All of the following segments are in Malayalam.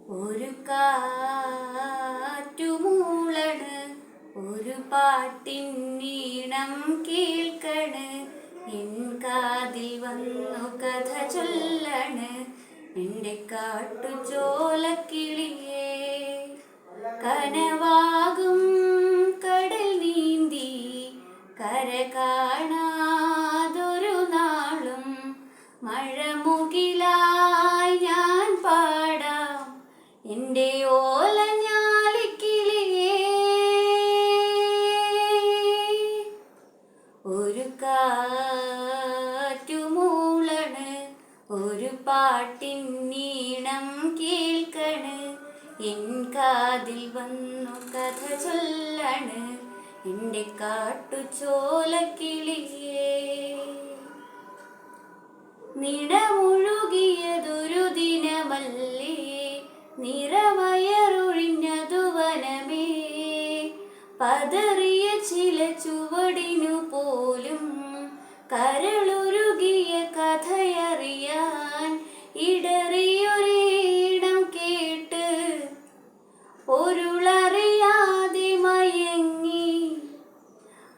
ഒരു കാറ്റുമൂളണ്, ഒരു പാട്ടിൻ ഈണം കേൾക്കണ്, എൻ കാതിൽ വന്നു കഥ ചൊല്ലണ് എൻ്റെ കാട്ടുചോലക്കിളിയേ. കനവാകും കടൽ നീന്തി കര കാണാതൊരു നാളും മഴമുകിലായി ഞാൻ പാടാം എൻ്റെ ഓലഞ്ഞാലിക്കിളിയേ. ഒരു കാറ്റുമൂളണ്, ഒരു പാട്ടിൻ ഈണം കേൾക്കണ്, എൻ കാതിൽ വന്നു കഥ ചൊല്ലണ് എൻ്റെ കാട്ടുചോലക്കിളിയേ. നിടമുഴുകിയതൊരു ദിനമല്ലേ, നിറവയറൊഴിഞ്ഞതു വനമേ, പതറിയ ചില ചുവടിനു പോലും കരളുരുകിയ കഥയറിയാൻ ഇടറിയൊരീണം കേട്ട് പൊരുളറിയാതെ മയങ്ങി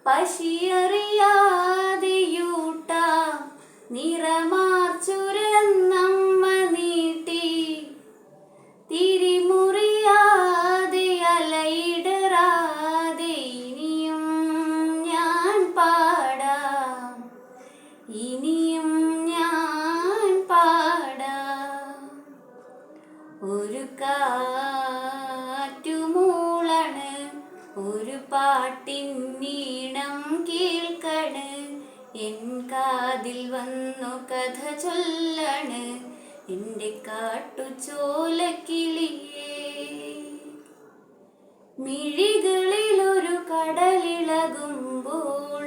പശിയറിയാതെയൂട്ടാം നിറമാർച്ചുരന്നമ്മ നീട്ടി തിരിമുറിയാതെ അലയിടറാതെ ഇനിയും ഞാൻ പാടാം, ഇനിയും ഞാൻ പാടാം. ഒരു കാറ്റുമൂളണ്, ഒരു പാട്ടിൻ ഈണം കേൾക്കണ്, എൻ കാതിൽ വന്നു കഥ ചൊല്ലണ് എൻ്റെ കാട്ടുചോലക്കിളിയേ. മിഴികളിലൊരു കടലിളകുമ്പോൾ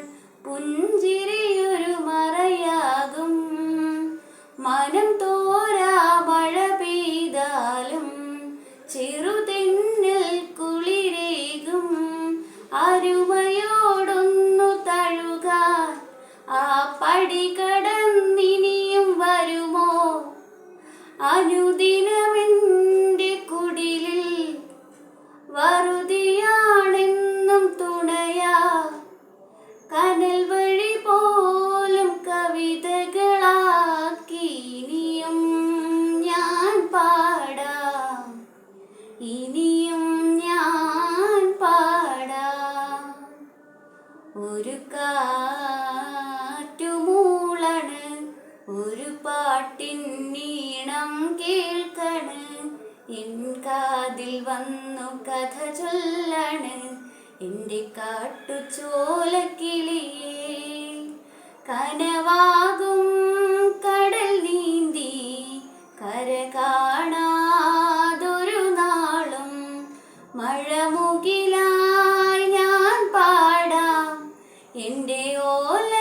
പുഞ്ചിരിയൊരു മറയാകും, മനം തോരാ മഴ പെയ്താലും ചെറുതെന്നൽ കുളിരേകും, അരുമയോടൊന്നു തഴുകാൻ ആ പടി കടന്നിനിയും വരുമോ അനുദിനമെൻ്റെ കുടിലിൽ വറുതിയാണെന്നും തുണയാ, കനൽ വഴി പോലും കവിതകളാക്കി ഇനിയും ഞാൻ പാടാം, ഇനിയും ഞാൻ പാടാം. ഒരു കാറ്റുമൂളണ്, ഒരു പാട്ടിൻ ഈണം കേൾക്കണ്, എൻ കാതിൽ വന്നു കഥ ചൊല്ലണ് എൻ്റെ കാട്ടുചോലക്കിളിയേ. കനവാകും കടൽ നീന്തി കര കാണാതൊരു നാളും മഴമുകിലായി ഞാൻ പാടാം എൻ്റെ ഓല